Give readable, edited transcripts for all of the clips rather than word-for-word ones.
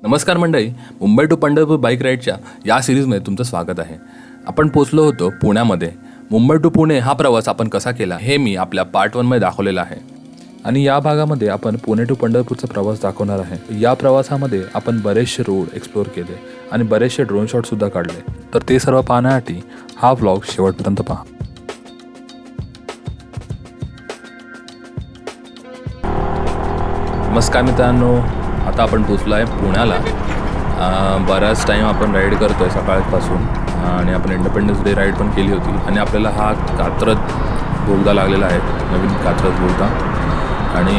नमस्कार मंडळी, Mumbai to Pandharpur bike राईडच्या या सिरीजमध्ये तुमचं स्वागत आहे. आपण पोचलो होतो पुण्यामध्ये. मुंबई टू पुणे हा प्रवास आपण कसा केला हे मी आपल्या पार्ट 1 मध्ये दाखवलेला आहे आणि या भागामध्ये आपण पुणे टू पंढरपूरचा प्रवास दाखवणार आहे. या प्रवासामध्ये आपण बरेचसे रोड एक्सप्लोर केले आणि बरेचसे ड्रोन शॉटसुद्धा काढले. तर ते सर्व पाहण्यासाठी हा व्लॉग शेवटपर्यंत पहा. नमस्कार मित्रांनो, आता आपण पोचलो आहे पुण्याला. बराच टाईम आपण राईड करतो आहे सकाळपासून आणि आपण इंडिपेंडन्स डे राईड पण केली होती आणि आपल्याला हा कात्रज बोगदा लागलेला आहे, नवीन कात्रज बोगदा. आणि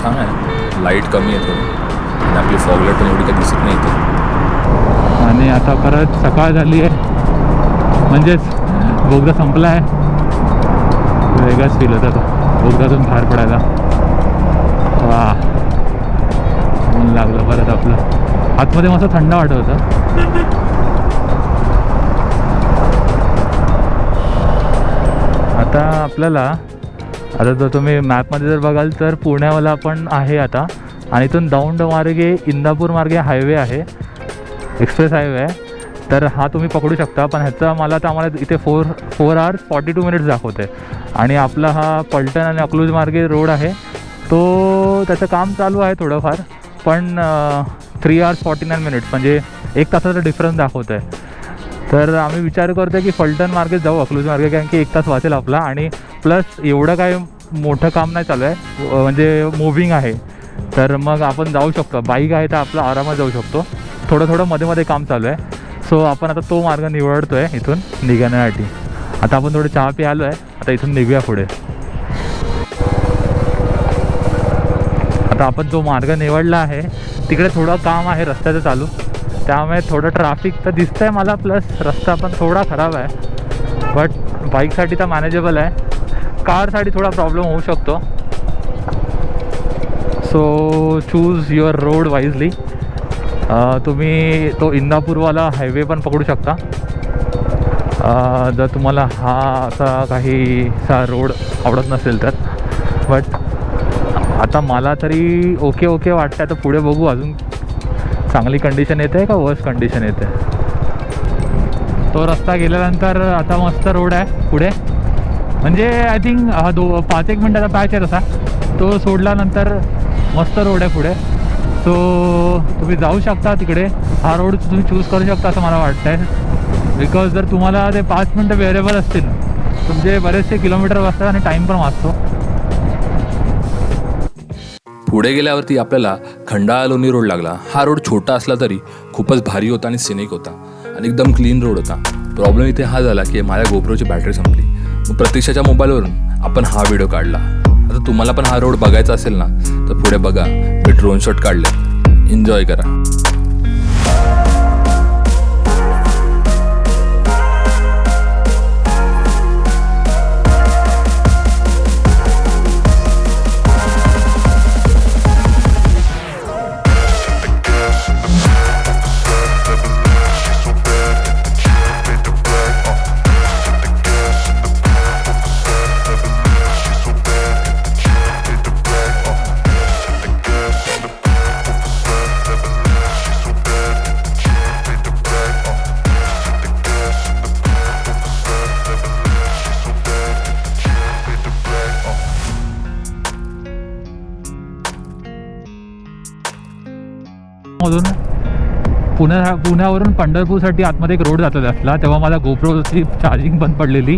छान आहे, लाईट कमी आहे थोडी आणि आपली फॉगलाईट पण एवढी काही दिसत नाही इथे. आणि आता परत सकाळ झाली आहे, म्हणजेच बोगदा संपला आहे. वेगळाच फील होता तो बोगदातून बाहेर पडायला. वा, ऊन लागलं परत. आपलं आतमध्ये मस्त थंड वाटत होतं. आता आपल्याला जर तुम्ही मॅपमध्ये जर बघाल तर पुण्यावाला आपण आहे आता, आणि इथून दौंड मार्गे इंदापूर मार्गे हायवे आहे, एक्सप्रेस हायवे आहे. तर हा तुम्ही पकडू शकता. पण ह्याचा आम्हाला इथे 4 hours 42 minutes दाखवते. आणि आपला हा पलटण आणि अकलूज मार्गे रोड आहे, तो त्याचं काम चालू आहे थोडंफार, पण 3 hours 49 minutes म्हणजे 1 तासाचा डिफरन्स दाखवत आहे. तर आम्ही विचार करतो की फलटण मार्गे जाऊ, अकलूज मार्गे, कारण की 1 तास वाचेल आपला. आणि प्लस एवढं काय मोठं काम नाही चालू आहे, म्हणजे मूव्हिंग आहे. तर मग आपण जाऊ शकतो, बाईक आहे तर आपलं आरामात जाऊ शकतो. थोडं मध्ये मध्ये काम चालू आहे. सो आपण आता तो मार्ग निवडतो आहे इथून निघण्यासाठी. आता आपण थोडं चहा प्यालो आहे, आता इथून निघूया पुढे. आता आपण जो मार्ग निवडला आहे तिकडे थोडं काम आहे रस्त्याचं चालू, त्यामुळे थोडं ट्रॅफिक तर दिसतं आहे मला. प्लस रस्ता पण थोडा खराब आहे, बट बाईकसाठी तर मॅनेजेबल आहे. कारसाठी थोडा प्रॉब्लेम होऊ शकतो. So choose your road wisely. तुम्ही तो इंदापूरवाला हायवे पण पकडू शकता जर तुम्हाला हा असा काहीसा रोड आवडत नसेल तर. बट आता मला तरी ओके वाटतं. आता पुढे बघू अजून चांगली कंडिशन येते का वर्स कंडिशन येते. तो रस्ता गेल्यानंतर आता मस्त रोड आहे पुढे, म्हणजे आय थिंक 5-1 मिनटाचा पॅच आहे तसा. तो सोडल्यानंतर मस्त रोड आहे पुढे. सो तुम्ही जाऊ शकता तिकडे. हा रोड तुम्ही चूज करू शकता असं मला वाटतं आहे, बिकॉज जर तुम्हाला ते 5 मिनटं वेरेबल असतील तुमचे बरेचसे किलोमीटर वाचतात आणि टाईम पण वाचतो. पुढे गेल्यावरती आपल्याला खंडाळा लोणी रोड लागला. हा रोड छोटा असला तरी खूपच भारी होता आणि सिनिक होता आणि एकदम क्लीन रोड होता. प्रॉब्लेम इथे हा झाला की माझ्या गोप्रोची बॅटरी संपली. मग प्रतीक्षाच्या मोबाईलवरून आपण हा व्हिडिओ काढला. आता तुम्हाला पण हा रोड बघायचा असेल ना तर पुढे बघा, मी ड्रोन शॉट काढले, एन्जॉय करा. मधून पुण्यावरून पंढरपूरसाठी आतमध्ये एक रोड जातो असला, तेव्हा माझ्या गोप्रोची चार्जिंग बंद पडलेली,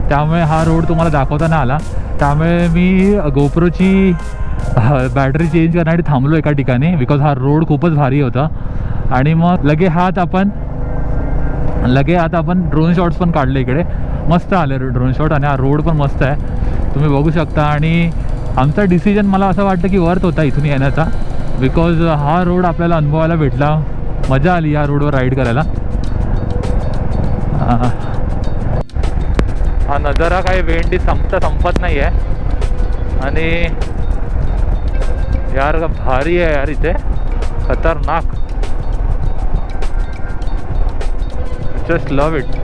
त्यामुळे हा रोड तुम्हाला दाखवता नाही आला. त्यामुळे मी गोप्रोची बॅटरी चेंज करण्यासाठी थांबलो एका ठिकाणी, बिकॉज हा रोड खूपच भारी होता. आणि मग लगे हात आपण ड्रोन शॉट्स पण काढले. इकडे मस्त आले ड्रोन शॉट आणि हा रोड पण मस्त आहे, तुम्ही बघू शकता. आणि आमचा डिसिजन मला असं वाटतं की वर्थ होता इथून येण्याचा, बिकॉज हा रोड आपल्याला अनुभवायला भेटला. मजा आली या रोडवर राईड करायला. हा नजारा काही वेंडी संपत नाही आहे. आणि यार भारी आहे यार, इथे खतरनाक. Just love it.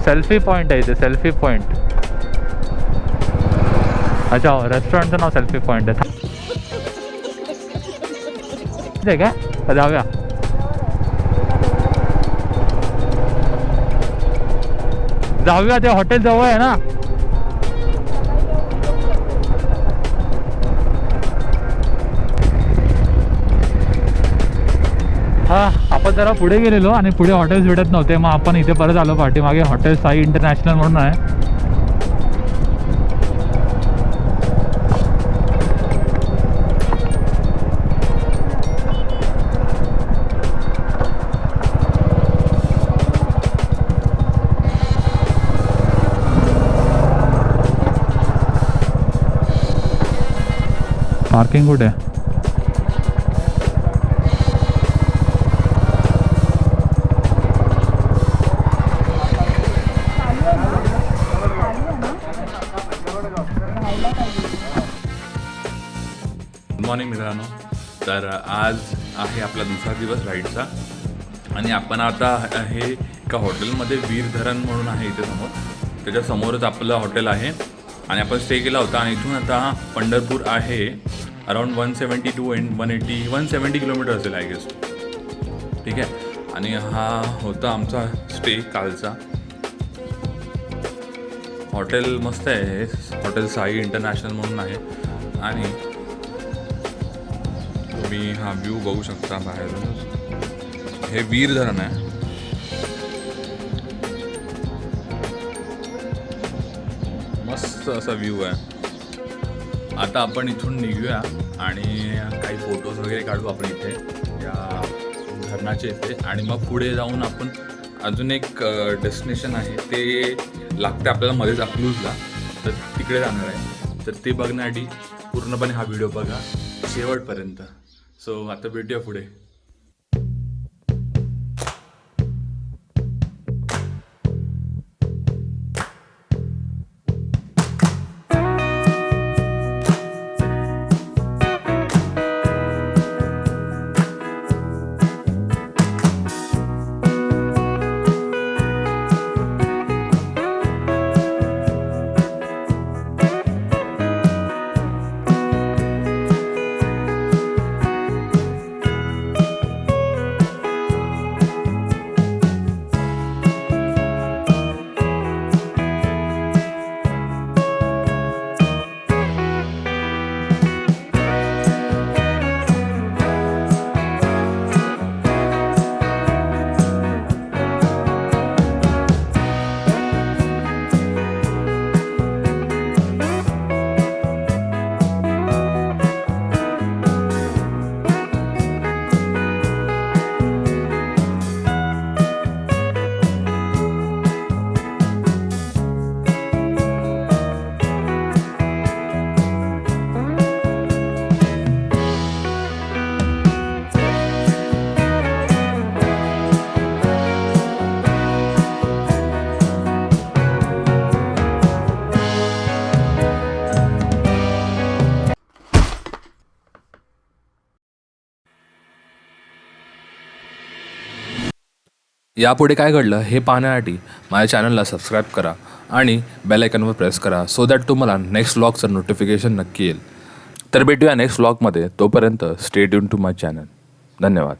Selfie point आहे इथे, सेल्फी पॉइंट. अच्छा रेस्टॉरंटचं नाव सेल्फी पॉईंट आहे काय जाऊया. जाऊया ते हॉटेल जवळ आहे ना. हा आपण जरा पुढे गेलेलो आणि पुढे हॉटेल्स भेटत नव्हते, मग आपण इथे परत आलो पाठीमागे. हॉटेल साई इंटरनॅशनल म्हणून आहे. पार्किंग कुठे आहे? गुड मॉर्निंग मित्रांनो. तर आज आहे आपला दुसरा दिवस राईडचा आणि आपण आता आहे एका हॉटेलमध्ये. वीर धरण म्हणून आहे इथे समोर, त्याच्या समोरच आपलं हॉटेल आहे आणि आपण स्टे केला होता. आणि इथून आता पंढरपूर आहे अराउंड 172 and 170 किलोमीटर असेल आय गेस. ठीक आहे. आणि हा होता आमचा स्टे कालचा. हॉटेल मस्त आहे हे. हॉटेल साई इंटरनॅशनल म्हणून आहे आणि तुम्ही हा व्ह्यू बघू शकता बाहेरून. हे वीर धरण आहे. मस्त असा व्ह्यू आहे. आता आपण इथून निघूया आणि काही फोटोज वगैरे काढू आपण इथे या धरणाच्या इथे. आणि मग पुढे जाऊन आपण अजून एक डेस्टिनेशन आहे, ते लागतं आपल्याला मध्येच अकलूजला, तर तिकडे जाणार आहे. तर ते बघण्यासाठी पूर्णपणे हा व्हिडिओ बघा शेवटपर्यंत. सो आता भेटूया पुढे. यापुढे काय घडलं हे पाहण्यासाठी माझ्या चॅनलला सबस्क्राईब करा आणि बेल आयकॉनवर प्रेस करा, सो दॅट तुम्हाला नेक्स्ट व्लॉगचं नोटिफिकेशन नक्की येईल. तर भेटूया नेक्स्ट व्लॉगमध्ये. तोपर्यंत stay tune to my channel. धन्यवाद.